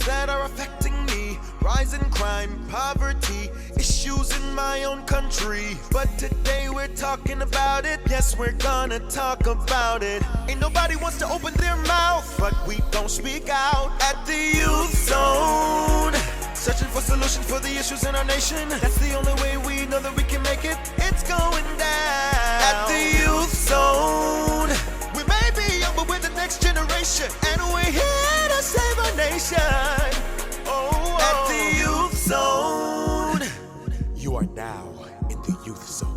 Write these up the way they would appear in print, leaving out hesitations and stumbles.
that are affecting me. Rising crime, poverty, issues in my own country. But today we're talking about it. Yes, we're gonna talk about it. Ain't nobody wants to open their mouth, but we don't speak out. At the Youth Zone, searching for solutions for the issues in our nation. That's the only way we know that we can make it. It's going down. At the Youth Zone, we may be young, but we're the next generation, and we're here to save our nation. Oh, at the Youth Zone. You are now in the Youth Zone.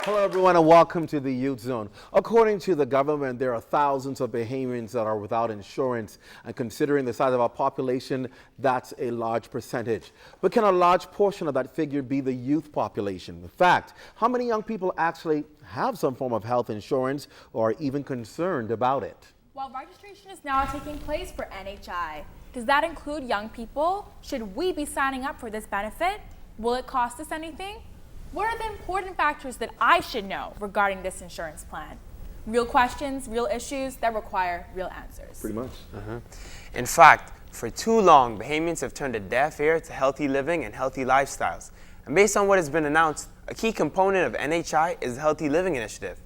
Hello everyone and welcome to the Youth Zone. According to the government, there are thousands of Bahamians that are without insurance, and considering the size of our population, that's a large percentage. But can a large portion of that figure be the youth population? In fact, how many young people actually have some form of health insurance or are even concerned about it? While registration is now taking place for NHI, does that include young people? Should we be signing up for this benefit? Will it cost us anything? What are the important factors that I should know regarding this insurance plan? Real questions, real issues that require real answers. Pretty much. In fact, for too long, Bahamians have turned a deaf ear to healthy living and healthy lifestyles. And based on what has been announced, a key component of NHI is the Healthy Living Initiative.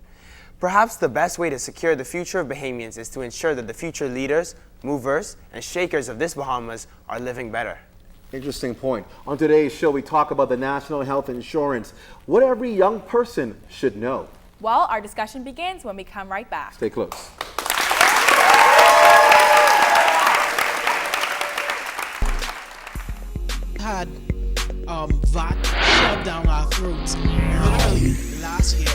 Perhaps the best way to secure the future of Bahamians is to ensure that the future leaders, movers, and shakers of this Bahamas are living better. Interesting point. On today's show, we talk about the national health insurance, what every young person should know. Well, our discussion begins when we come right back. Stay close. Had VAT shoved down our throats literally last year,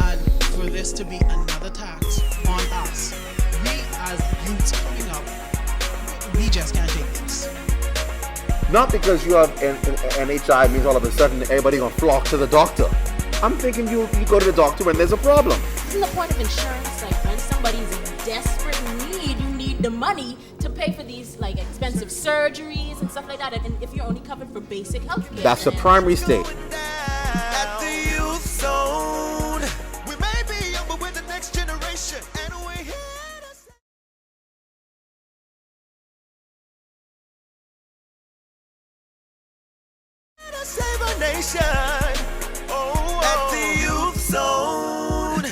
and for this to be another tax on us, we as youths coming up, we just can't take this. Not because you have NHI means all of a sudden everybody gonna flock to the doctor. I'm thinking you go to the doctor when there's a problem. Isn't the point of insurance like when somebody's in desperate need, you need the money to pay for these like expensive surgeries and stuff like that, and if you're only covered for basic health care? That's the primary state. At the Youth Zone, we may be young, but we're the next generation, and we're here to save our nation. Oh, at the Youth Zone.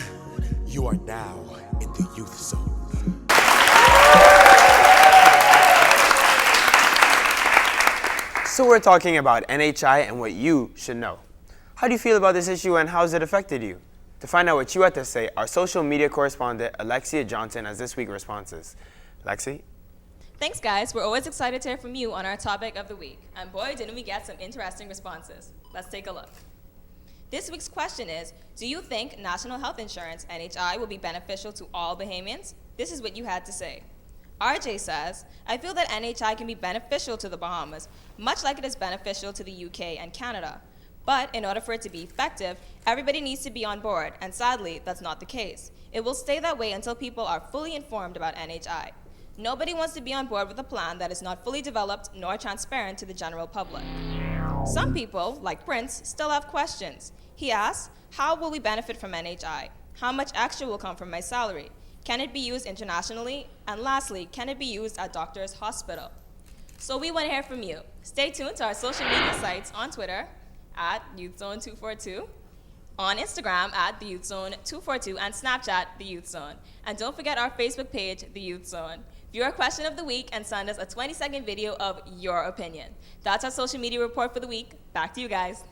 You are now in the Youth Zone. So we're talking about NHI and what you should know. How do you feel about this issue and how has it affected you? To find out what you had to say, our social media correspondent Alexia Johnson has this week's responses. Lexi? Thanks, guys. We're always excited to hear from you on our topic of the week. And boy, didn't we get some interesting responses. Let's take a look. This week's question is, do you think National Health Insurance, NHI, will be beneficial to all Bahamians? This is what you had to say. RJ says, I feel that NHI can be beneficial to the Bahamas, much like it is beneficial to the UK and Canada. But in order for it to be effective, everybody needs to be on board, and sadly, that's not the case. It will stay that way until people are fully informed about NHI. Nobody wants to be on board with a plan that is not fully developed nor transparent to the general public. Some people, like Prince, still have questions. He asks, how will we benefit from NHI? How much extra will come from my salary? Can it be used internationally? And lastly, can it be used at doctor's hospital? So we want to hear from you. Stay tuned to our social media sites on Twitter at YouthZone242, on Instagram at the YouthZone242, and Snapchat, the Youth Zone. And don't forget our Facebook page, the Youth Zone. View our question of the week and send us a 20-second video of your opinion. That's our social media report for the week. Back to you guys.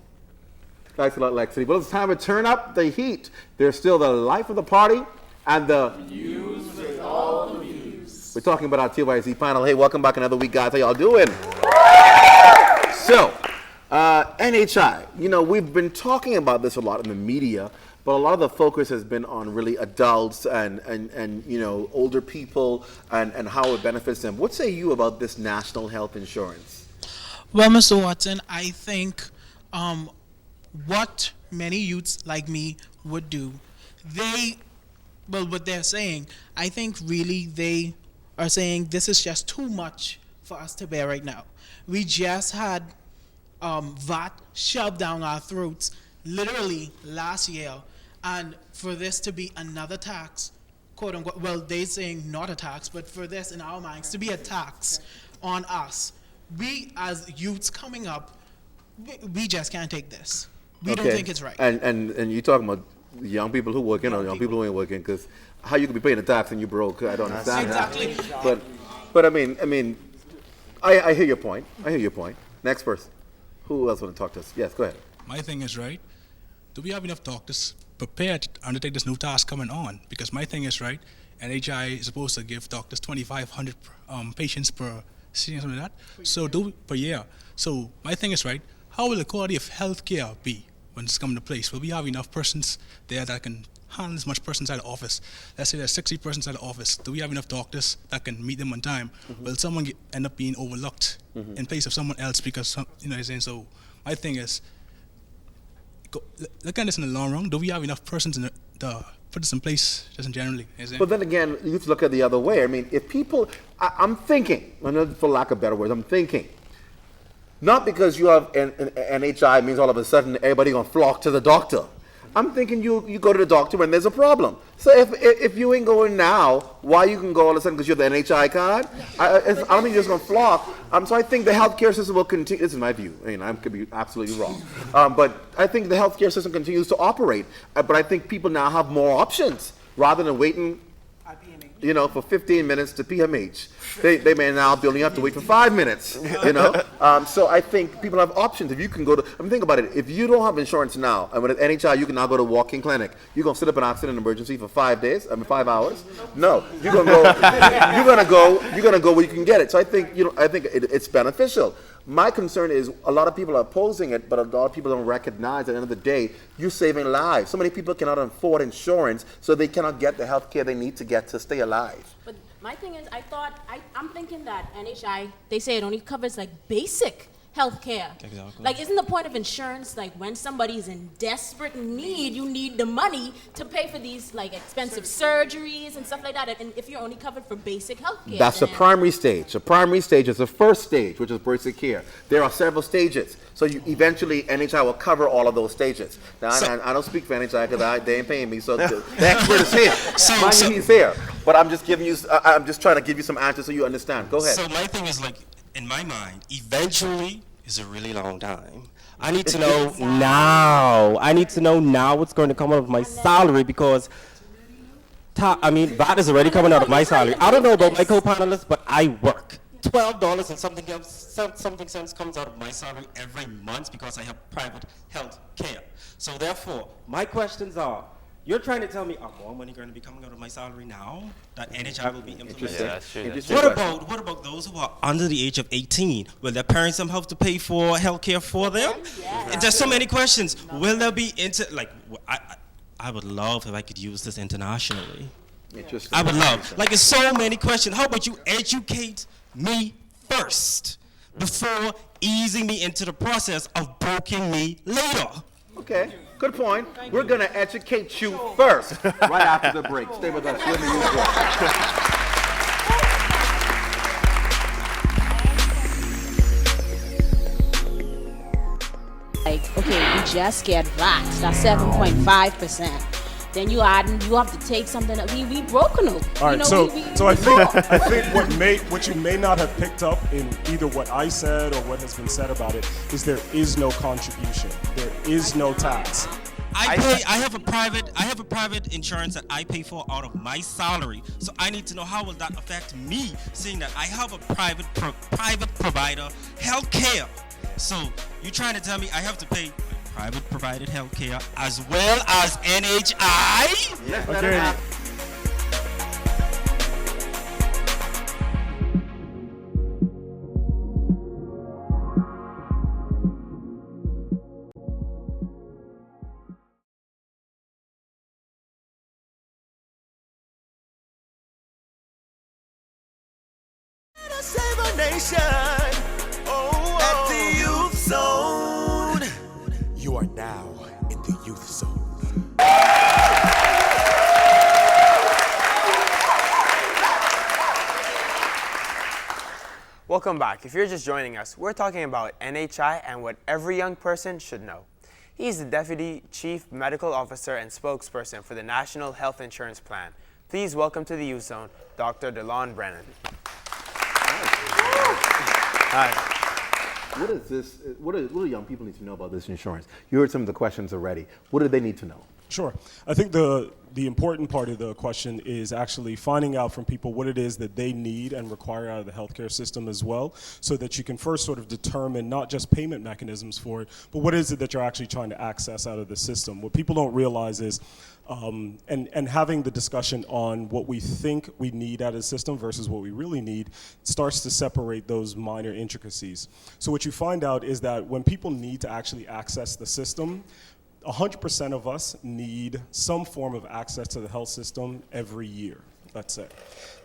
Thanks a lot, Lexi. Well, it's time to turn up the heat. There's still the life of the party and the News with all the views. We're talking about our TYC panel. Hey, welcome back another week, guys. How y'all doing? So, NHI. You know, we've been talking about this a lot in the media, but a lot of the focus has been on really adults and you know, older people and how it benefits them. What say you about this national health insurance? Well, Mr. Watson, I think what many youths like me would do, what they're saying, I think really they are saying this is just too much for us to bear right now. We just had VAT shoved down our throats literally last year, and for this to be another tax, quote unquote, well, they saying not a tax, but for this in our minds to be a tax on us, we as youths coming up, we just can't take this. We don't think it's right. And you talking about young people who working or young people who ain't working, because how you could be paying a tax and you broke? I don't understand Exactly. that. But I mean, I hear your point. I hear your point. Next person. Who else want to talk to us? Yes, go ahead. My thing is, right, do we have enough doctors prepared to undertake this new task coming on? Because my thing is, right, NHI is supposed to give doctors 2,500 patients per season, something like that, so per year. So my thing is, right, how will the quality of healthcare be when it's come to place? Will we have enough persons there that can handle as much persons at the office? Let's say there's 60 persons at the office. Do we have enough doctors that can meet them on time? Will someone end up being overlooked in place of someone else because, you know what I'm saying? So my thing is, look at this in the long run. Do we have enough persons to put this in place just in generally? But then again, you have to look at the other way. I mean, if people, I'm thinking, for lack of better words, I'm thinking, not because you have an NHI means all of a sudden everybody gonna flock to the doctor. I'm thinking you go to the doctor when there's a problem. So if you ain't going now, why you can go all of a sudden because you have the NHI card? I don't think you're just going to flock. So I think the healthcare system will continue. This is my view. I mean, I could be absolutely wrong. But I think the healthcare system continues to operate. But I think people now have more options rather than waiting, you know, for 15 minutes to PMH. They may now only have to wait for 5 minutes, you know. So I think people have options. If you can go to, I mean, think about it. If you don't have insurance now, and with NHI, you can now go to a walk-in clinic. You're gonna sit up an accident emergency for 5 days. I mean, 5 hours. No, you're gonna go. You're gonna go where you can get it. So I think it's beneficial. My concern is a lot of people are opposing it, but a lot of people don't recognize at the end of the day, you're saving lives. So many people cannot afford insurance, so they cannot get the health care they need to get to stay alive. But my thing is, I'm thinking that NHI, they say it only covers like basic health care. Exactly. Like, isn't the point of insurance, like when somebody's in desperate need, you need the money to pay for these like expensive surgeries and stuff like that, and if you're only covered for basic health care. That's the primary stage. The primary stage is the first stage, which is basic care. There are several stages. So eventually NHI will cover all of those stages. Now, I don't speak for NHI because they ain't paying me, so the expert is here. Mind you, he's here. But I'm just trying to give you some answers so you understand. Go ahead. So my thing is, like, in my mind, eventually is a really long time. I need to know now. I need to know now what's going to come out of my salary, because that is already coming out of my salary. I don't know about my co-panelists, but I work. $12 and something cents comes out of my salary every month because I have private health care. So therefore, my questions are, you're trying to tell me, are more money going to be coming out of my salary now that NHI will be implemented? What about those who are under the age of 18? Will their parents have to pay for health care for them? There's so many questions. Will there be I would love if I could use this internationally. I would love. Like, there's so many questions. How about you educate me first before easing me into the process of broking me later? Okay, good point. We're going to educate you first, right after the break. Stay with us. We're in the Youth Zone. Like, okay, we just get VAT, that's 7.5%. Then you have to take something that we broken them. All right, so I think what you may not have picked up in either what I said or what has been said about it is there is no contribution. There is no tax. I have a private insurance that I pay for out of my salary. So I need to know, how will that affect me, seeing that I have a private provider health care. So you're trying to tell me I have to pay private provided health care as well as NHI? Let's let it happen. Save our nation. At the Youth Zone. You are now in the Youth Zone. Welcome back. If you're just joining us, we're talking about NHI and what every young person should know. He's the Deputy Chief Medical Officer and spokesperson for the National Health Insurance Plan. Please welcome to the Youth Zone, Dr. DeLon Brennan. Hi. What is this? What do young people need to know about this insurance? You heard some of the questions already. What do they need to know? Sure. I think the important part of the question is actually finding out from people what it is that they need and require out of the healthcare system as well, so that you can first sort of determine not just payment mechanisms for it, but what is it that you're actually trying to access out of the system. What people don't realize is, and having the discussion on what we think we need out of the system versus what we really need starts to separate those minor intricacies. So what you find out is that when people need to actually access the system, 100% of us need some form of access to the health system every year, let's say.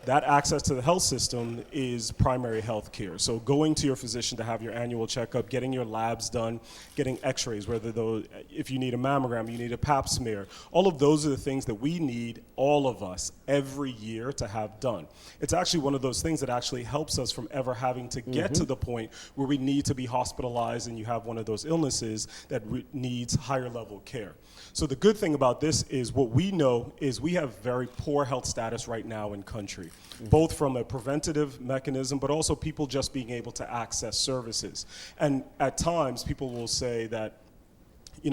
That access to the health system is primary health care. So going to your physician to have your annual checkup, getting your labs done, getting x-rays, if you need a mammogram, you need a pap smear. All of those are the things that we need, all of us, every year to have done. It's actually one of those things that actually helps us from ever having to get to the point where we need to be hospitalized and you have one of those illnesses that needs higher level care. So the good thing about this is what we know is we have very poor health status right now in country, both from a preventative mechanism, but also people just being able to access services. And at times, people will say that,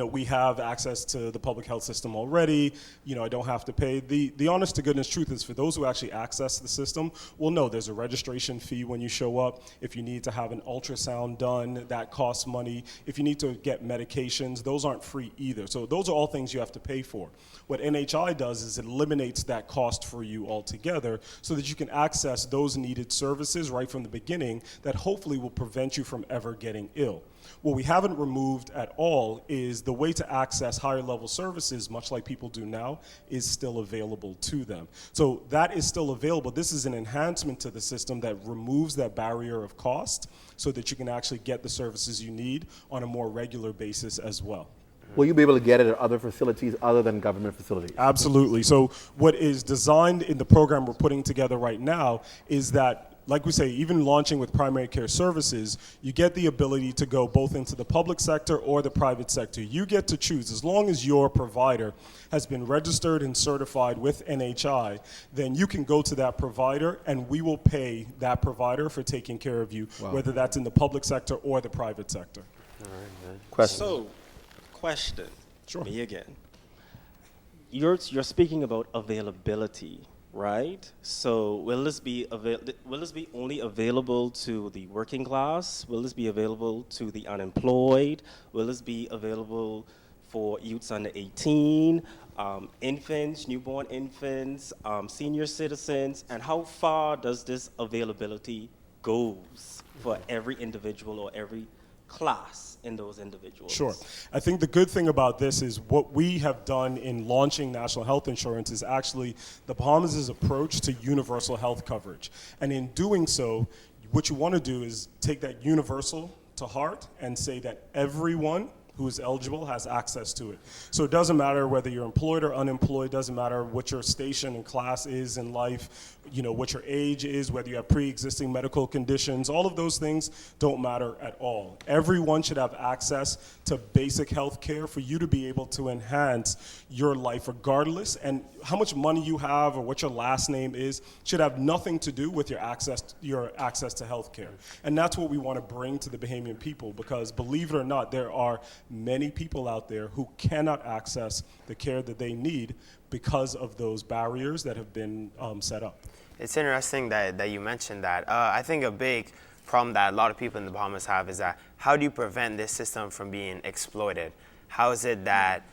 we have access to the public health system already, I don't have to pay. The honest to goodness truth is for those who actually access the system, well, no, there's a registration fee when you show up. If you need to have an ultrasound done, that costs money. If you need to get medications, those aren't free either. So those are all things you have to pay for. What NHI does is it eliminates that cost for you altogether so that you can access those needed services right from the beginning that hopefully will prevent you from ever getting ill. What we haven't removed at all is the way to access higher level services, much like people do now, is still available to them. So that is still available. This is an enhancement to the system that removes that barrier of cost so that you can actually get the services you need on a more regular basis as well. Will you be able to get it at other facilities other than government facilities? Absolutely. So what is designed in the program we're putting together right now is that, like we say, even launching with primary care services, you get the ability to go both into the public sector or the private sector. You get to choose. As long as your provider has been registered and certified with NHI, then you can go to that provider and we will pay that provider for taking care of you, whether that's in the public sector or the private sector. Question. Question. Sure. Me again. You're speaking about availability, right? So will this be only available to the working class? Will this be available to the unemployed? Will this be available for youths under 18, infants, newborn infants, senior citizens? And how far does this availability goes for every individual or every class in those individuals? Sure. I think the good thing about this is what we have done in launching national health insurance is actually the Bahamas' approach to universal health coverage. And in doing so, what you want to do is take that universal to heart and say that everyone who is eligible has access to it. So it doesn't matter whether you're employed or unemployed, doesn't matter what your station and class is in life, what your age is, whether you have pre-existing medical conditions, all of those things don't matter at all. Everyone should have access to basic health care for you to be able to enhance your life regardless, and how much money you have or what your last name is should have nothing to do with your access to health care. And that's what we want to bring to the Bahamian people, because believe it or not, there are many people out there who cannot access the care that they need because of those barriers that have been set up. It's interesting that you mentioned that. I think a big problem that a lot of people in the Bahamas have is that how do you prevent this system from being exploited? How is it that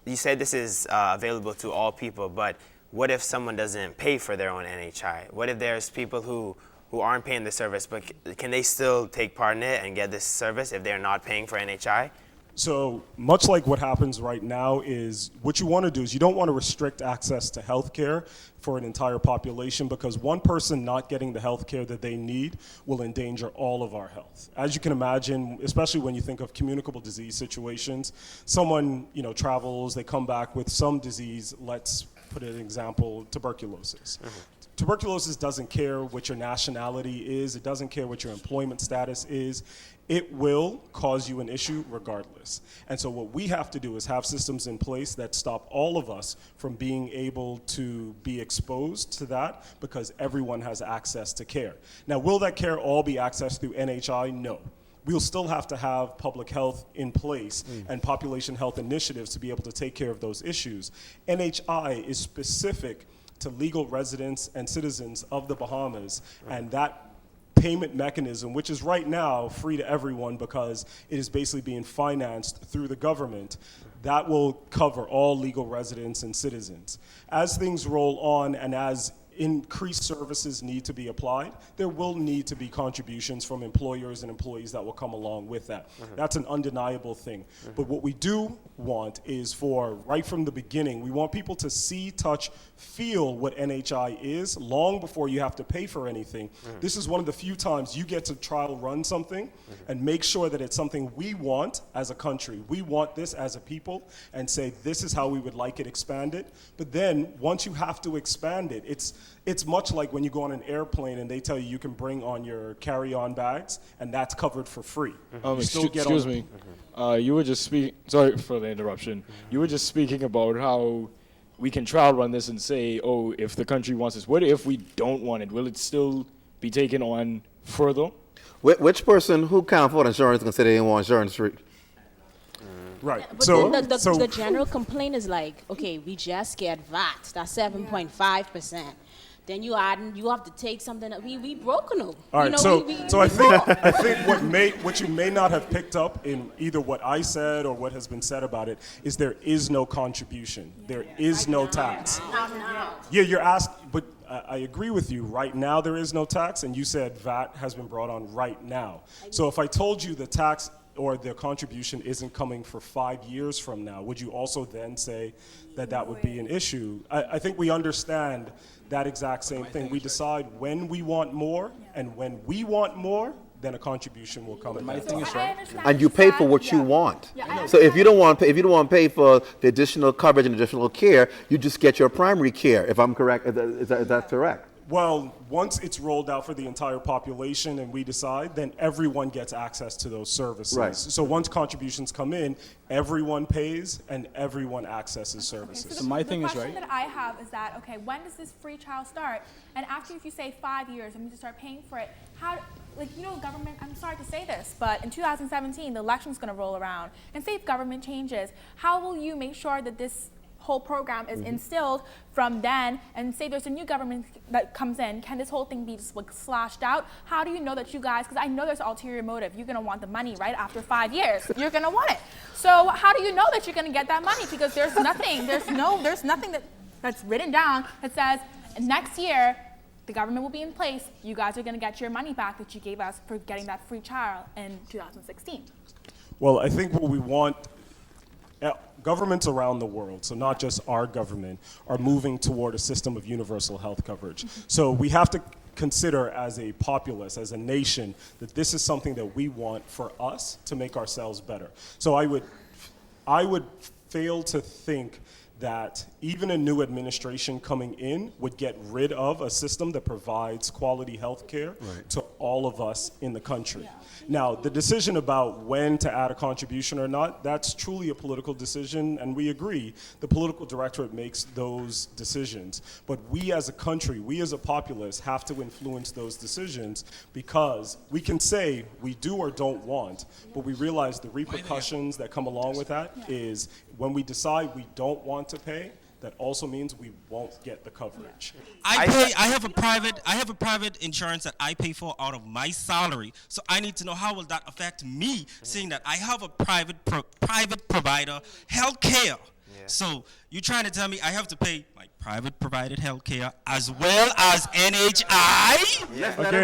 you say this is available to all people, but what if someone doesn't pay for their own NHI? What if there's people who aren't paying the service, but can they still take part in it and get this service if they're not paying for NHI? So much like what happens right now is what you want to do is you don't want to restrict access to health care for an entire population, because one person not getting the health care that they need will endanger all of our health. As you can imagine, especially when you think of communicable disease situations, someone travels, they come back with some disease, let's put an example, tuberculosis. tuberculosis doesn't care what your nationality is. It doesn't care what your employment status is. It will cause you an issue regardless. And so what we have to do is have systems in place that stop all of us from being able to be exposed to that, because everyone has access to care. Now, will that care all be accessed through NHI? No. We'll still have to have public health in place and population health initiatives to be able to take care of those issues. NHI is specific to legal residents and citizens of the Bahamas, and that payment mechanism, which is right now free to everyone because it is basically being financed through the government, that will cover all legal residents and citizens. As things roll on and as increased services need to be applied, there will need to be contributions from employers and employees that will come along with that. That's an undeniable thing. But what we do want is for, right from the beginning, we want people to see, touch, feel what NHI is long before you have to pay for anything. This is one of the few times you get to trial run something and make sure that it's something we want as a country. We want this as a people, and say this is how we would like it expanded. But then once you have to expand it, it's much like when you go on an airplane and they tell you can bring on your carry-on bags, and that's covered for free. Excuse me. You were just speaking, sorry for the interruption. You were just speaking about how we can trial run this and say, oh, if the country wants this, what if we don't want it? Will it still be taken on further? Which person who can't afford insurance can say they didn't want insurance free? Right. But the general complaint is like, okay, we just get VAT, that's 7.5%. Then you have to take something that we broken them. All right, so I think what you may not have picked up in either what I said or what has been said about it is there is no contribution. There is no tax. Yeah, you're asked, but I agree with you. Right now there is no tax, and you said VAT has been brought on right now. So if I told you the tax or the contribution isn't coming for 5 years from now, would you also then say that that would be an issue? I think we understand that exact same thing. We decide when we want more, and when we want more, then a contribution will come. My thing is right, and you pay for what you want. So if you don't want to pay for the additional coverage and additional care, you just get your primary care. If I'm correct, is that correct? Well, once it's rolled out for the entire population and we decide, then everyone gets access to those services. Right. So once contributions come in, everyone pays and everyone accesses services. So the question that I have is that, okay, when does this free trial start? And after, if you say 5 years, and we just start paying for it, how, government, I'm sorry to say this, but in 2017, the election's going to roll around. And say if government changes, how will you make sure that this whole program is instilled from then, and say there's a new government that comes in, can this whole thing be just slashed out? How do you know that you guys, because I know there's an ulterior motive, you're gonna want the money, right? After 5 years, you're gonna want it. So how do you know that you're gonna get that money? Because there's nothing, there's nothing that's written down that says next year, the government will be in place, you guys are gonna get your money back that you gave us for getting that free trial in 2016. Well, I think what we want, governments around the world, so not just our government, are moving toward a system of universal health coverage. So we have to consider as a populace, as a nation, that this is something that we want for us to make ourselves better. So I would fail to think that even a new administration coming in would get rid of a system that provides quality health care to all of us in the country. Now, the decision about when to add a contribution or not, that's truly a political decision, and we agree. The political directorate makes those decisions. But we as a country, we as a populace have to influence those decisions, because we can say we do or don't want, but we realize the repercussions that come along with that is when we decide we don't want to pay, that also means we won't get the coverage. I have a private insurance that I pay for out of my salary. So I need to know, how will that affect me, seeing that I have a private provider health care. So you're trying to tell me I have to pay my private provided health care as well as NHI? Let's let him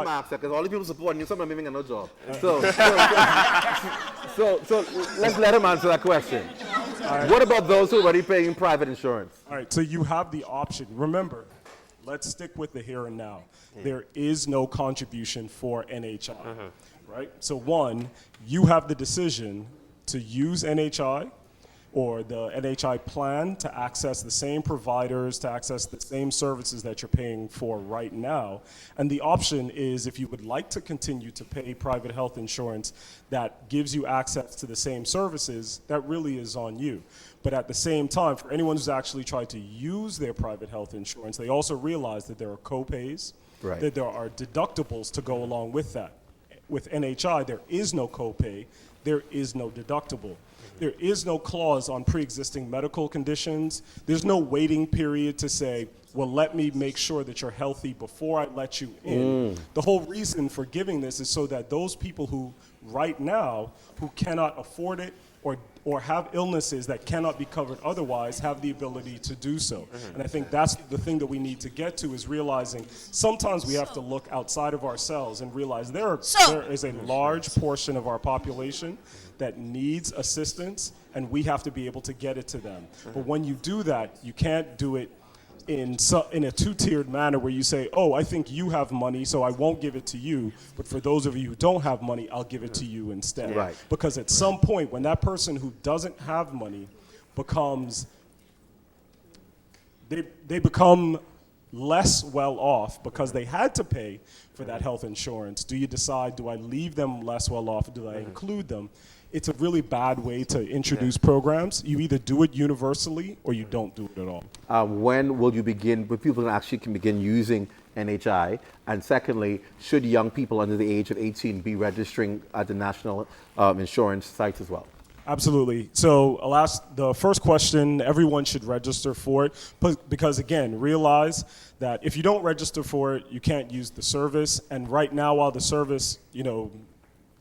ask, because all the people supporting you, some of them even got no job. So let's let him answer that question. What about those who are already paying private insurance? All right, so you have the option. Remember, let's stick with the here and now. There is no contribution for NHI, right? So one, you have the decision to use NHI, or the NHI plan to access the same providers, to access the same services that you're paying for right now. And the option is, if you would like to continue to pay private health insurance that gives you access to the same services, that really is on you. But at the same time, for anyone who's actually tried to use their private health insurance, they also realize that there are co-pays, that there are deductibles to go along with that. With NHI, there is no copay, there is no deductible. There is no clause on pre-existing medical conditions. There's no waiting period to say, well, let me make sure that you're healthy before I let you in. The whole reason for giving this is so that those people who right now, who cannot afford it or have illnesses that cannot be covered otherwise, have the ability to do so. And I think that's the thing that we need to get to, is realizing sometimes we have to look outside of ourselves and realize there is a large portion of our population that needs assistance, and we have to be able to get it to them. But when you do that, you can't do it in a two-tiered manner where you say, oh, I think you have money, so I won't give it to you, but for those of you who don't have money, I'll give it to you instead. Right. Because at some point, when that person who doesn't have money becomes, they become less well off because they had to pay for that health insurance, do you decide, do I leave them less well off, or do I include them? It's a really bad way to introduce programs. You either do it universally or you don't do it at all. When will you begin, when people actually can begin using NHI? And secondly, should young people under the age of 18 be registering at the national insurance sites as well? Absolutely. So the first question, everyone should register for it, because again, realize that if you don't register for it, you can't use the service. And right now, while the service,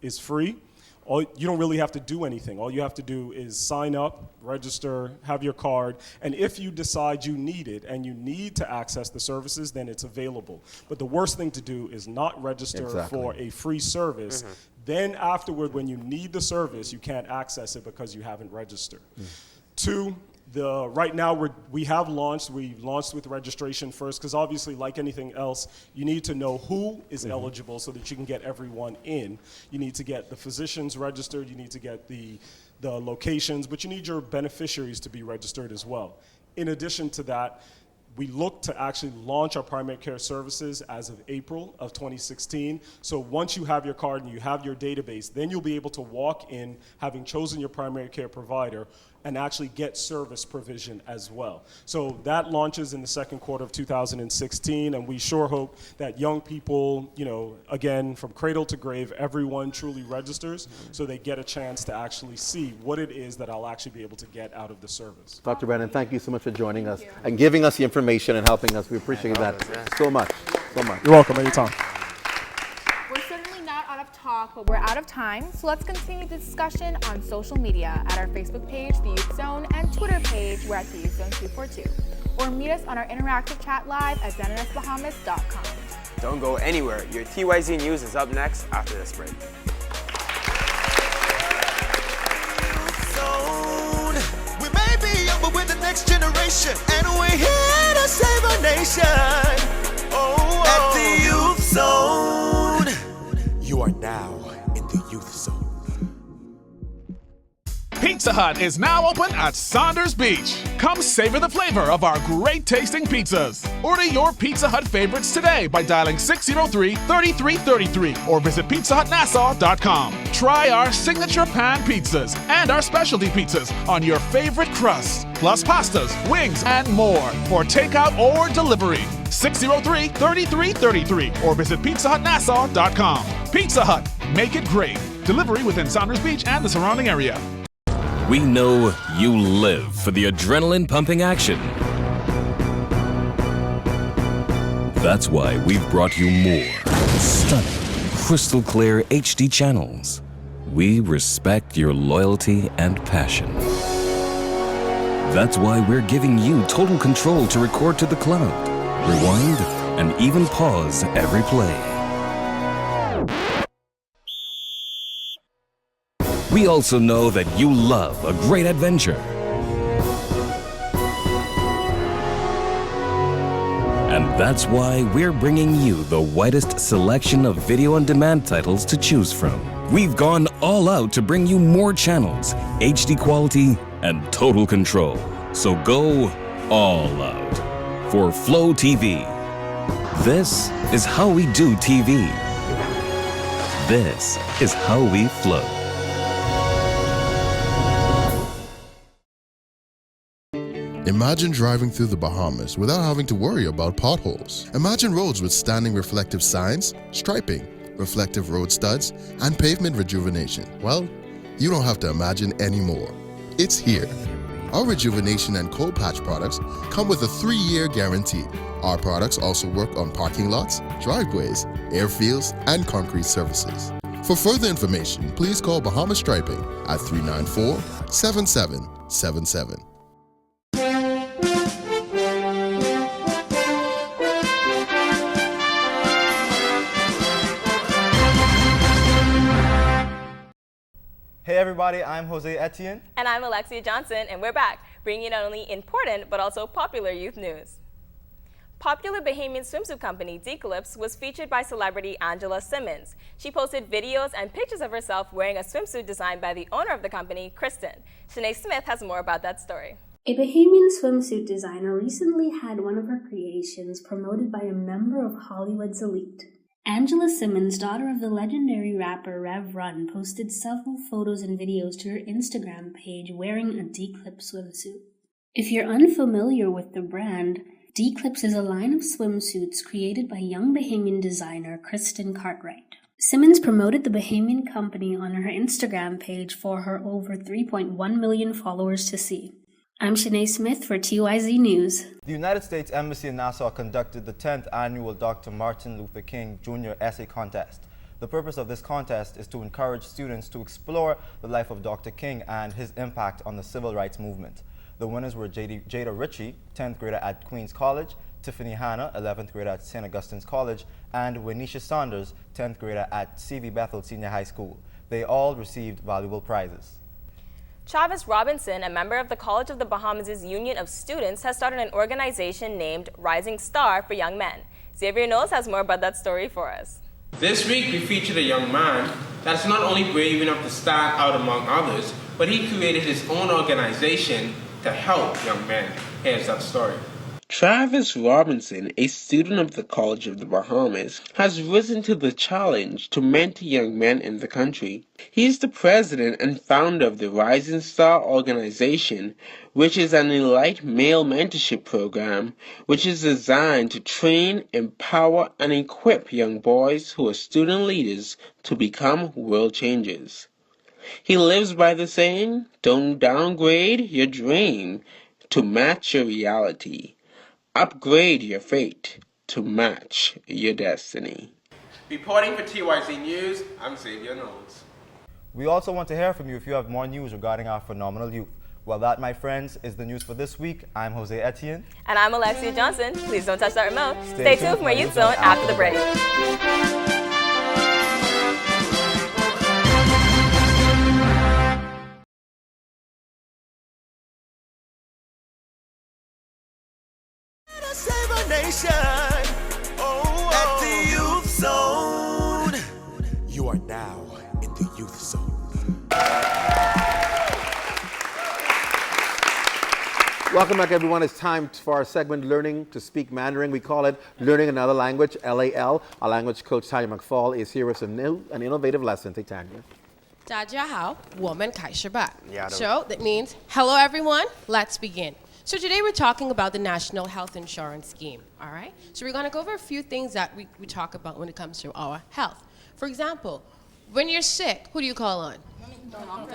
is free, you don't really have to do anything. All you have to do is sign up, register, have your card, and if you decide you need it and you need to access the services, then it's available. But the worst thing to do is not register for a free service. Then afterward, when you need the service, you can't access it because you haven't registered. Two, right now we launched with registration first, because obviously, like anything else, you need to know who is eligible so that you can get everyone in. You need to get the physicians registered, you need to get the locations, but you need your beneficiaries to be registered as well. In addition to that, we look to actually launch our primary care services as of April of 2016. So once you have your card and you have your database, then you'll be able to walk in having chosen your primary care provider and actually get service provision as well. So that launches in the second quarter of 2016, and we sure hope that young people, again, from cradle to grave, everyone truly registers so they get a chance to actually see what it is that I'll actually be able to get out of the service. Dr. Brennan, thank you so much for joining us and giving us the information and helping us. We appreciate that so much. You're welcome, anytime. We're certainly not out of talk, but we're out of time. So let's continue the discussion on social media at our Facebook page, The Youth Zone, and Twitter page, we're at The Youth Zone 242. Or meet us on our interactive chat live at ZenNSBahamas.com. Don't go anywhere. Your TYZ News is up next after this break. We may be young, but we're the next generation, and we're here to save our nation. At the Youth Zone. You are now in the Youth Zone. Pizza Hut is now open at Saunders Beach. Come savor the flavor of our great tasting pizzas. Order your Pizza Hut favorites today by dialing 603-3333 or visit pizzahutnassau.com. Try our signature pan pizzas and our specialty pizzas on your favorite crust, plus pastas, wings, and more for takeout or delivery. 603-3333 or visit pizzahutnassau.com. Pizza Hut, make it great. Delivery within Saunders Beach and the surrounding area. We know you live for the adrenaline-pumping action. That's why we've brought you more stunning, crystal clear HD channels. We respect your loyalty and passion. That's why we're giving you total control to record to the cloud, rewind, and even pause every play. We also know that you love a great adventure. And that's why we're bringing you the widest selection of video-on-demand titles to choose from. We've gone all out to bring you more channels, HD quality, and total control. So go all out for Flow TV. This is how we do TV. This is how we flow. Imagine driving through the Bahamas without having to worry about potholes. Imagine roads with standing reflective signs, striping, reflective road studs, and pavement rejuvenation. Well, you don't have to imagine anymore. It's here. Our rejuvenation and cold patch products come with a 3-year guarantee. Our products also work on parking lots, driveways, airfields, and concrete surfaces. For further information, please call Bahamas Striping at 394-7777. Hey everybody, I'm Jose Etienne. And I'm Alexia Johnson, and we're back, bringing you not only important but also popular youth news. Popular Bahamian swimsuit company Declips was featured by celebrity Angela Simmons. She posted videos and pictures of herself wearing a swimsuit designed by the owner of the company, Kristen. Shanae Smith has more about that story. A Bahamian swimsuit designer recently had one of her creations promoted by a member of Hollywood's elite. Angela Simmons, daughter of the legendary rapper Rev Run, posted several photos and videos to her Instagram page wearing a Declips swimsuit. If you're unfamiliar with the brand, Declips is a line of swimsuits created by young Bahamian designer Kristen Cartwright. Simmons promoted the Bahamian company on her Instagram page for her over 3.1 million followers to see. I'm Shanae Smith for TYZ News. The United States Embassy in Nassau conducted the 10th annual Dr. Martin Luther King Jr. Essay Contest. The purpose of this contest is to encourage students to explore the life of Dr. King and his impact on the civil rights movement. The winners were Jada Ritchie, 10th grader at Queens College, Tiffany Hanna, 11th grader at St. Augustine's College, and Wenisha Saunders, 10th grader at C.V. Bethel Senior High School. They all received valuable prizes. Travis Robinson, a member of the College of the Bahamas' Union of Students, has started an organization named Rising Star for Young Men. Xavier Knowles has more about that story for us. This week we featured a young man that's not only brave enough to stand out among others, but he created his own organization to help young men. Here's that story. Travis Robinson, a student of the College of the Bahamas, has risen to the challenge to mentor young men in the country. He is the president and founder of the Rising Star organization, which is an elite male mentorship program which is designed to train, empower, and equip young boys who are student leaders to become world changers. He lives by the saying, "Don't downgrade your dream to match your reality. Upgrade your fate to match your destiny." Reporting for TYZ News, I'm Xavier Knowles. We also want to hear from you if you have more news regarding our phenomenal youth. Well, that, my friends, is the news for this week. I'm Jose Etienne. And I'm Alexia Johnson. Please don't touch that remote. Stay tuned for more Youth Zone after the break. Save our nation. At the Youth Zone. You are now in the Youth Zone. Welcome back, everyone. It's time for our segment, Learning to Speak Mandarin. We call it Learning Another Language, LAL. Our language coach, Tanya McFall, is here with some new and innovative lesson. Take Tanya. 大家好，我们开始吧. Yeah, So that means, hello everyone, let's begin. So today we're talking about the National Health Insurance Scheme, all right? So we're gonna go over a few things that we talk about when it comes to our health. For example, when you're sick, who do you call on?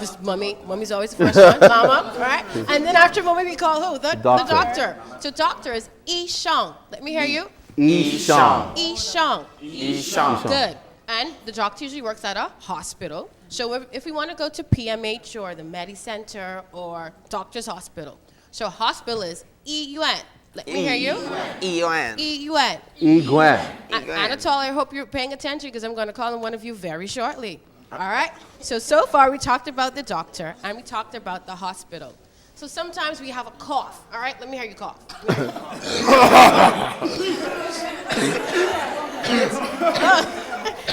Just mommy. Mommy's always the first one. Mama, right? And then after mommy, we call who? The doctor. So doctor is Yi Shang. Let me hear you. Yi Shang. Yi Shang. Yi Shang. Good. And the doctor usually works at a hospital. So if we want to go to PMH or the Medi Center or doctor's hospital. So hospital is Yi Yuan. Let me hear you. Yi Yuan. Yi Yuan. Yi Guan. Anatole, I hope you're paying attention because I'm going to call on one of you very shortly. All right? So far we talked about the doctor and we talked about the hospital. So sometimes we have a cough. All right? Let me hear you cough.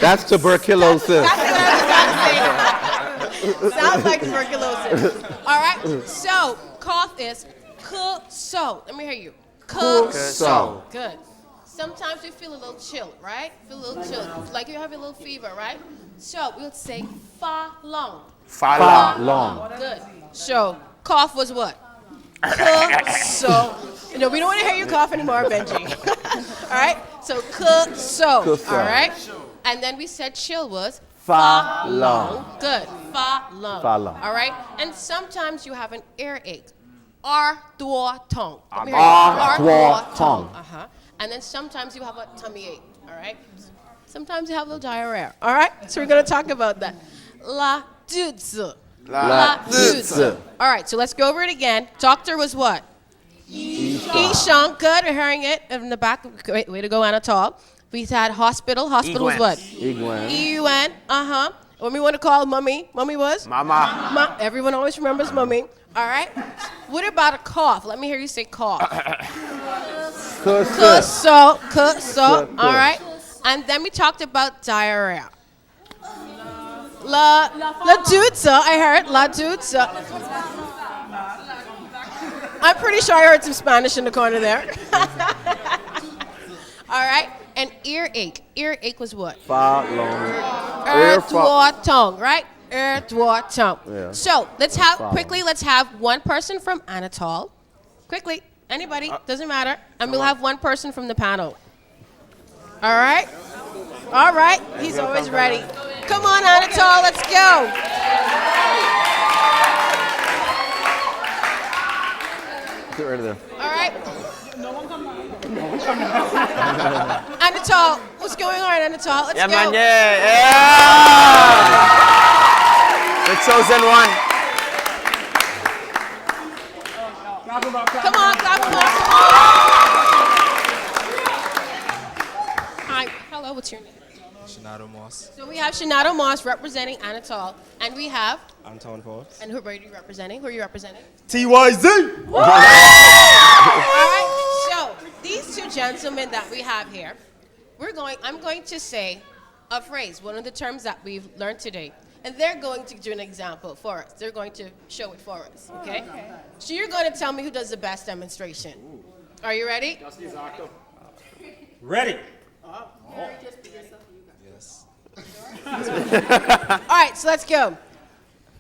That's tuberculosis. That's what I was about to say. Sounds like tuberculosis. All right. So cough is so. Let me hear you. So. Good. Sometimes we feel a little chill, right? Feel a little chill, like you have a little fever, right? So we would say fa long. Fa long. Good. So cough was what? So. No, we don't want to hear you cough anymore, Benji. All right. So so. All right. And then we said chill was Fa long. Good. Fa long. Fa long. All right. And sometimes you have an earache. Ar-dua tongue. Ar-dua tongue. Uh-huh. And then sometimes you have a tummy ache. All right. Sometimes you have a little diarrhea. All right. So we're going to talk about that. La duzi. La duzi. All right. So let's go over it again. Doctor was what? Ishang. Good. We're hearing it in the back. Way to go, Anatol. We had hospital. Hospital was what? Igwen. Uh-huh. When we want to call Mummy. Mummy was? Mama. Everyone always remembers Mummy. All right. What about a cough? Let me hear you say cough. So. All right. And then we talked about diarrhea. La dudza. I heard la dudza. I'm pretty sure I heard some Spanish in the corner there. All right. And earache. Earache was what? Fa long. Tongue, right? Tongue. Yeah. So let's have one person from Anatol. Quickly, anybody, doesn't matter. And we'll have one person from the panel. All right? All right. He's always ready. Come on, Anatol, let's go. Get rid of them. All right. Anatol, what's going on, Anatol? Let's go. Man, yeah. The chosen one. Come on, clap him up. Hi, hello, what's your name? Shanado Moss. So we have Shanado Moss representing Anatol, and we have Anton Forbes. And who are you representing? Who are you representing? TYZ! All right, so these two gentlemen that we have here, I'm going to say a phrase, one of the terms that we've learned today, and they're going to do an example for us. They're going to show it for us, okay? So you're going to tell me who does the best demonstration. Are you ready? Ready. Yes. All right, so let's go.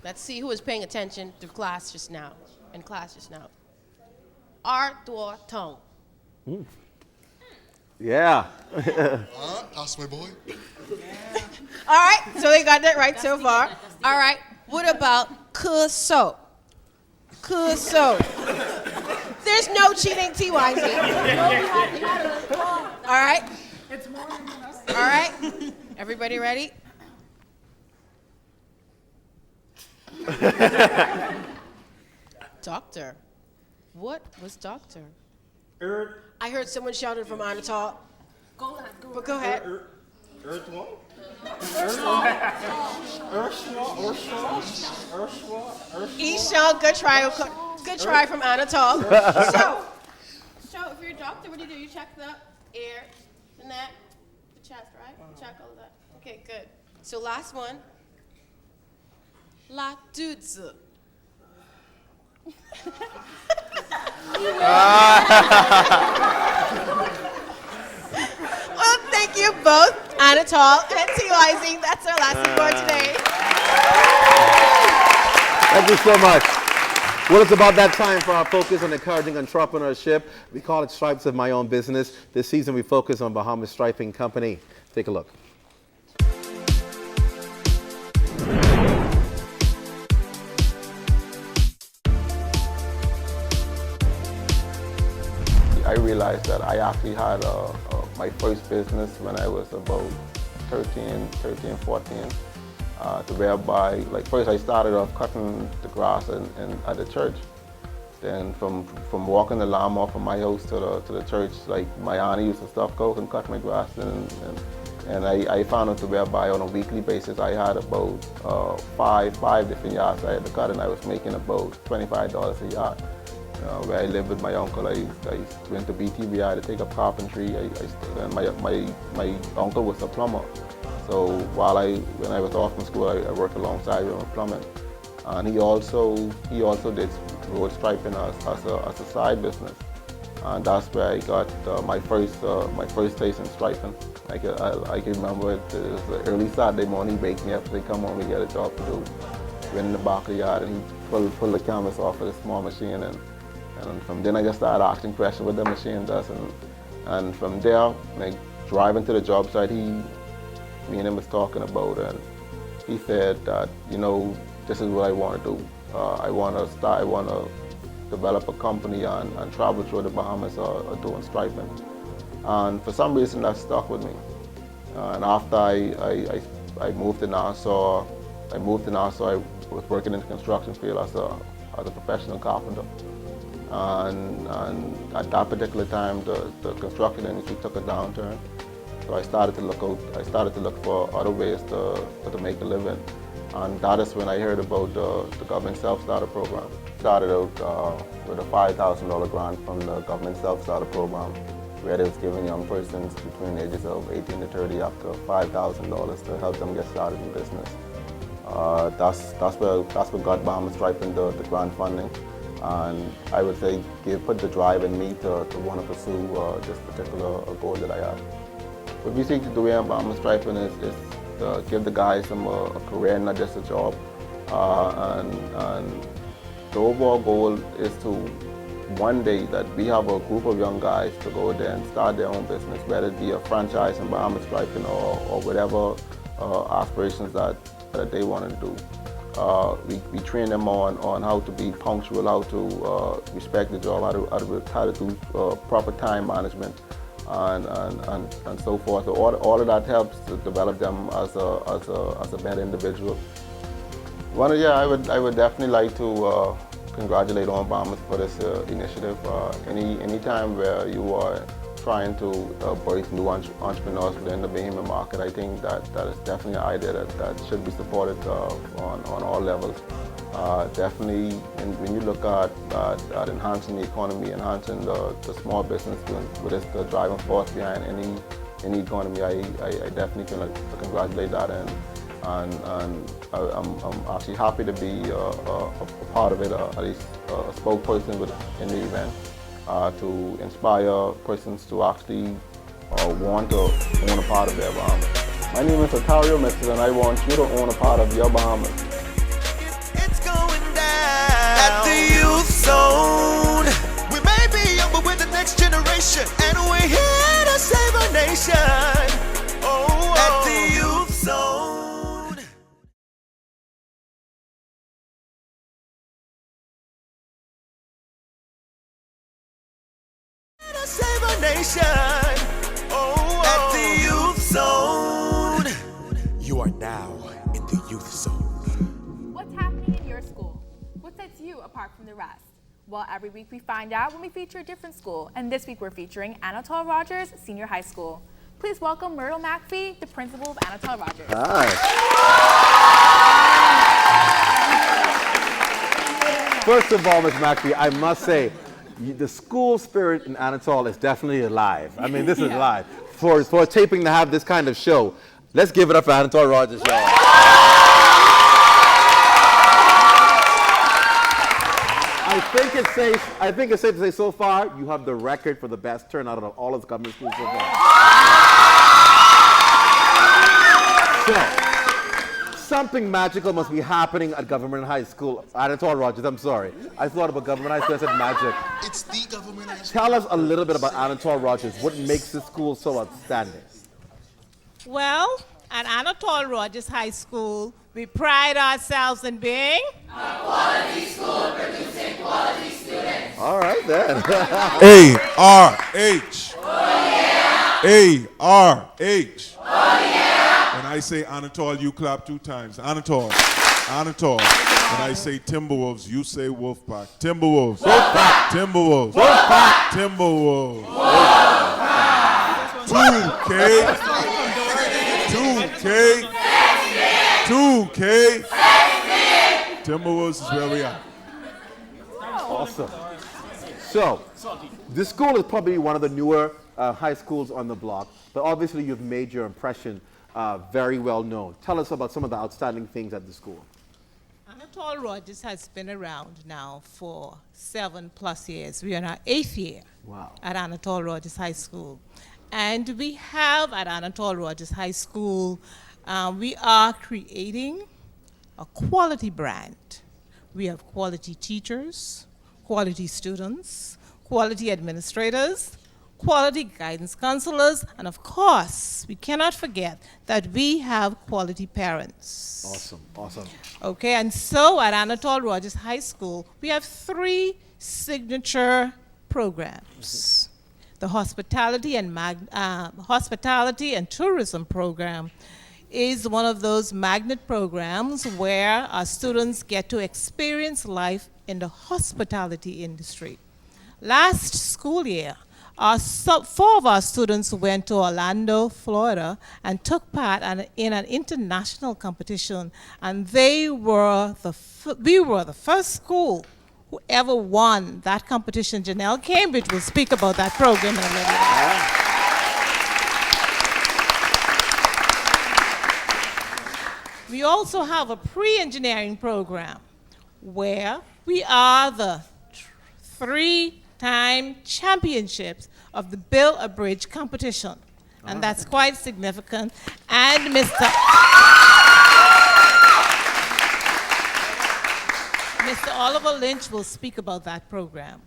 Let's see who was paying attention to class just now. Ar-dua tongue. Yeah. That's my boy. All right, so they got that right so far. All right, what about kuso? There's no cheating, TYZ. All right. All right, everybody ready? Doctor. What was doctor? I heard someone shouting from Anatol. Go ahead. Ishan, good try from Anatol. So if you're a doctor, what do? You check the air, the neck, the chest, right? Check all of that. Okay, good. So last one. La duzi. Well, thank you both, Anatol and TYZ. That's our last report today. Thank you so much. Well, it's about that time for our focus on encouraging entrepreneurship. We call it Stripes of My Own Business. This season, we focus on Bahamas Striping Company. Take a look. I realized that I actually had my first business when I was about 13, 14. To whereby, like, first I started off cutting the grass at the church. Then from walking the lawnmower from my house to the church, like, my auntie used to stop go and cut my grass, and I found out to whereby on a weekly basis I had about five different yards I had to cut, and I was making about $25 a yard. Where I lived with my uncle, I went to BTBI to take up carpentry. And my uncle was a plumber. So when I was off from school, I worked alongside him with plumbing. And he also did road striping as a side business. And that's where I got my first taste in striping. I can remember it was an early Saturday morning. He waked me up, they come home, we get a job to do. Went in the back of the yard and he pulled the canvas off of the small machine, and from then I just started asking questions what the machine does, and from there, like driving to the job site, me and him was talking about it, and he said that, you know, this is what I want to do. I want to develop a company and travel through the Bahamas doing striping. And for some reason that stuck with me. And after I moved to Nassau, I was working in the construction field as a professional carpenter. And at that particular time, the construction industry took a downturn. So I started to look for other ways to make a living. And that is when I heard about the government self-starter program. Started out with a $5,000 grant from the government self-starter program, where they was giving young persons between the ages of 18 to 30 up to $5,000 to help them get started in business. That's what got Bahamas Striping the grant funding, and I would say put the drive in me to want to pursue this particular goal that I had. What we seek to do here in Bahamas Striping is to give the guys a career, not just a job, and the overall goal is to one day that we have a group of young guys to go there and start their own business, whether it be a franchise in Bahamas Striping or whatever aspirations that they want to do. We train them on how to be punctual, how to respect the job, how to do proper time management, and so forth. So all of that helps to develop them as a better individual. I would definitely like to congratulate on Bahamas for this initiative. Any time where you are trying to birth new entrepreneurs within the Bahamian market, I think that is definitely an idea that should be supported on all levels. Definitely, when you look at enhancing the economy, enhancing the small business, with the driving force behind any economy, I definitely can congratulate that, and I'm actually happy to be a part of it, at least a spokesperson in the event, to inspire persons to actually want to own a part of their Bahamas. My name is Otario Mixes, and I want you to own a part of your Bahamas. It's going down at the youth zone. We may be young, but we're the next generation, and we're here to save our nation. Oh, at the youth zone. Save our nation. Oh, at the youth zone. You are now in the youth zone. What's happening in your school? What sets you apart from the rest? Well, every week we find out when we feature a different school, and this week we're featuring Anatole Rogers Senior High School. Please welcome Myrtle McPhee, the principal of Anatole Rogers. Hi. First of all, Ms. McPhee, I must say, the school spirit in Anatole is definitely alive. I mean, this is live. For taping to have this kind of show, let's give it up for Anatole Rogers, y'all. I think it's safe to say so far, you have the record for the best turnout of all of the government schools so far. So, something magical must be happening at Government High School. Anatole Rogers, I'm sorry. I thought about Government High School, I said magic. It's the Government High School. Tell us a little bit about Anatole Rogers. What makes this school so outstanding? Well, at Anatole Rogers High School, we pride ourselves in being a quality school producing quality students. All right, then. A-R-H. Oh, yeah. A-R-H. Oh, yeah. When I say Anatole, you clap 2 times. Anatole. Anatole. When I say Timberwolves, you say Wolfpack. Timberwolves. Wolfpack. Timberwolves. Wolfpack. Timberwolves. Wolfpack. 2K. 2K. 2K. Timberwolves is where we are. Awesome. So, this school is probably one of the newer high schools on the block, but obviously you've made your impression very well known. Tell us about some of the outstanding things at the school. Anatole Rogers has been around now for 7+ years. We are in our 8th year at Anatole Rogers High School. And we have at Anatole Rogers High School, we are creating a quality brand. We have quality teachers, quality students, quality administrators, quality guidance counselors, and of course, we cannot forget that we have quality parents. Awesome, awesome. Okay, and so at Anatole Rogers High School, we have 3 signature programs. The hospitality and tourism program is one of those magnet programs where our students get to experience life in the hospitality industry. Last school year, 4 of our students went to Orlando, Florida, and took part in an international competition, and we were the first school who ever won that competition. Janelle Cambridge will speak about that program in a little while. We also have a pre-engineering program where we are the 3-time championships of the Build a Bridge competition. And that's quite significant. And Mr. Oliver Lynch will speak about that program.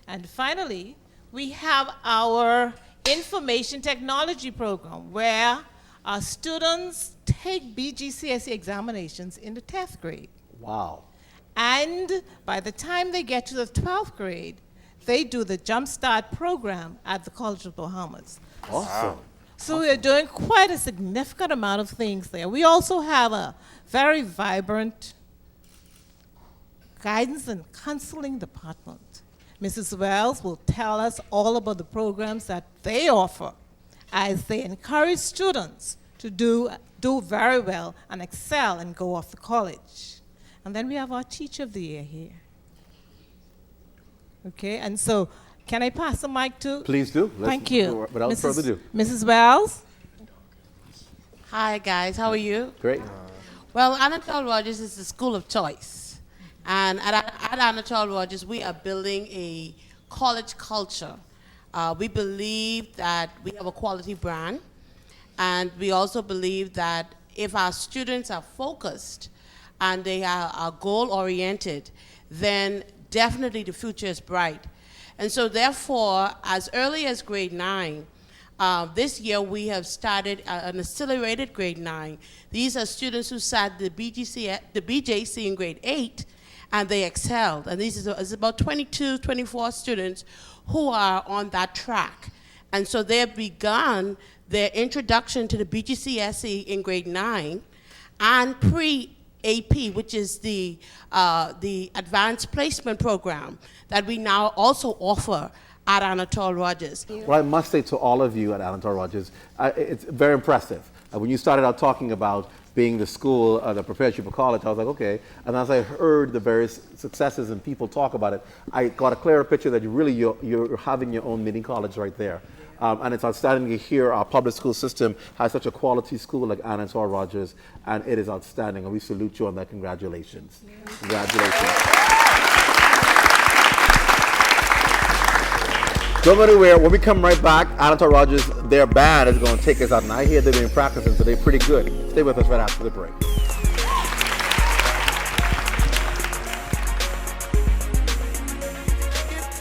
And finally, we have our information technology program where our students take BGCSE examinations in the 10th grade. Wow. And by the time they get to the 12th grade, they do the Jumpstart program at the College of Bahamas. Awesome. So we are doing quite a significant amount of things there. We also have a very vibrant guidance and counseling department. Mrs. Wells will tell us all about the programs that they offer as they encourage students to do very well and excel and go off to college. And then we have our Teacher of the Year here. Okay, and so can I pass the mic to? Please do. Thank you. Without further ado. Mrs. Wells? Hi, guys. How are you? Great. Well, Anatole Rogers is the school of choice. And at Anatole Rogers, we are building a college culture. We believe that we have a quality brand. And we also believe that if our students are focused and they are goal-oriented, then definitely the future is bright. And so therefore, as early as grade 9, this year we have started an accelerated grade 9. These are students who sat the BJC in grade 8, and they excelled. And this is about 22, 24 students who are on that track. And so they have begun their introduction to the BGCSE in grade 9 and pre-AP, which is the advanced placement program that we now also offer at Anatole Rogers. Well, I must say to all of you at Anatole Rogers, it's very impressive. When you started out talking about being the school that prepares you for college, I was like, okay. And as I heard the various successes and people talk about it, I got a clearer picture that you're having your own mini college right there. And it's outstanding to hear our public school system has such a quality school like Anatole Rogers, and it is outstanding. And we salute you on that. Congratulations. Yeah. Congratulations. Don't go anywhere. When we come right back, Anatole Rogers, their band is going to take us out. And I hear they've been practicing, so they're pretty good. Stay with us right after the break.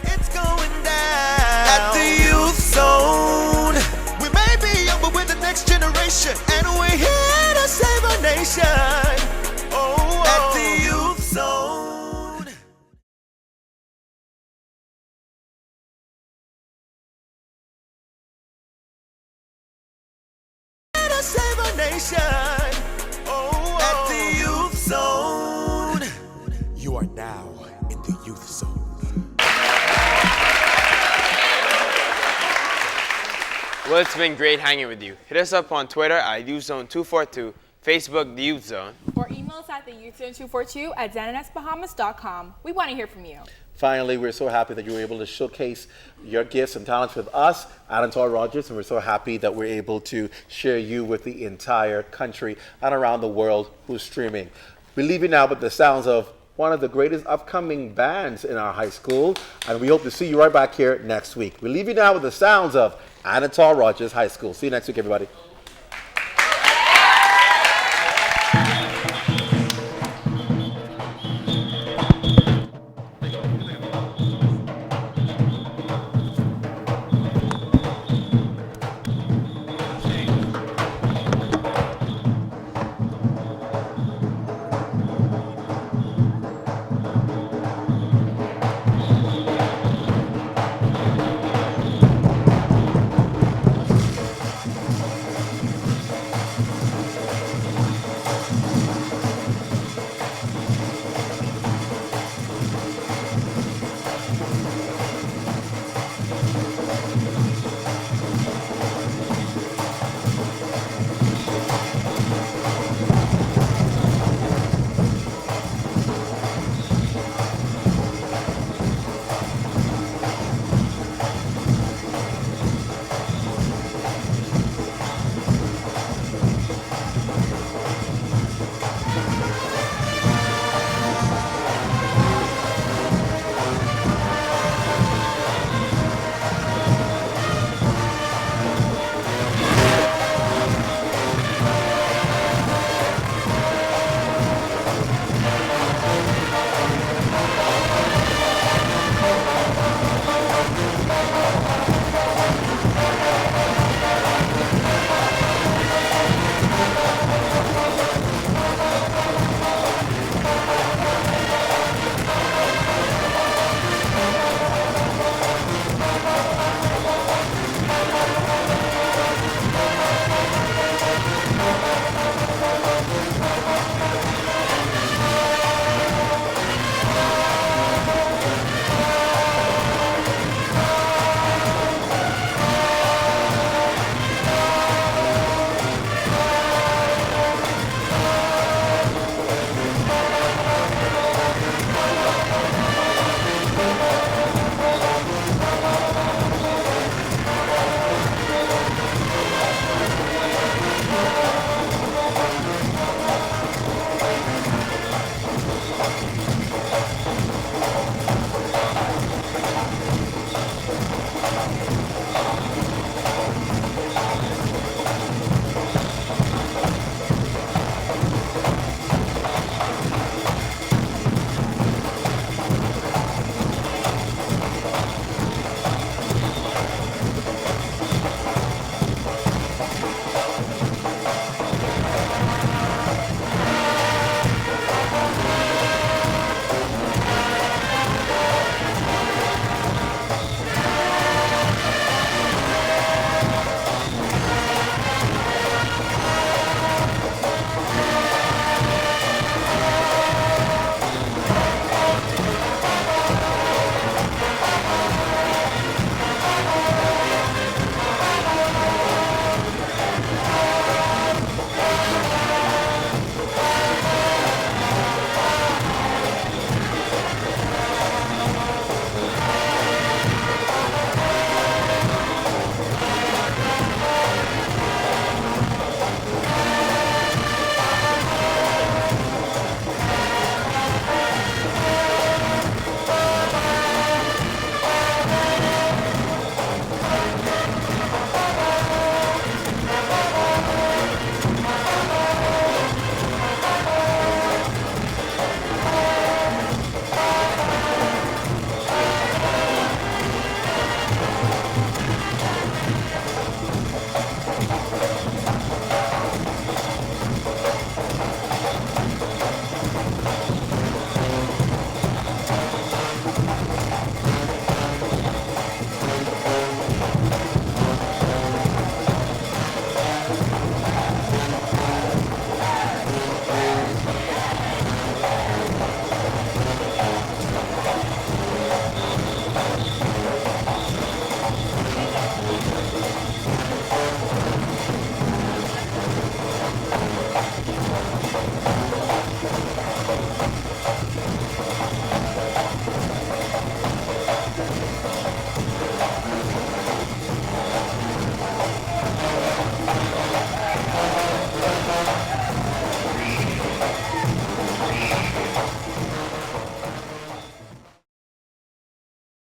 It's going down at the Youth Zone. We may be young, but we're the next generation, and we're here to save our nation. Oh, at the Youth Zone. Save our nation. Oh, at the Youth Zone. You are now in the Youth Zone. Well, it's been great hanging with you. Hit us up on Twitter at YouthZone242, Facebook, The Youth Zone. Or email us at theyouthzone242@zennsbahamas.com. We want to hear from you. Finally, we're so happy that you were able to showcase your gifts and talents with us, Anatol Rogers, and we're so happy that we're able to share you with the entire country and around the world who's streaming. We leave you now with the sounds of one of the greatest upcoming bands in our high school, and we hope to see you right back here next week. We leave you now with the sounds of Anatol Rogers High School. See you next week, everybody.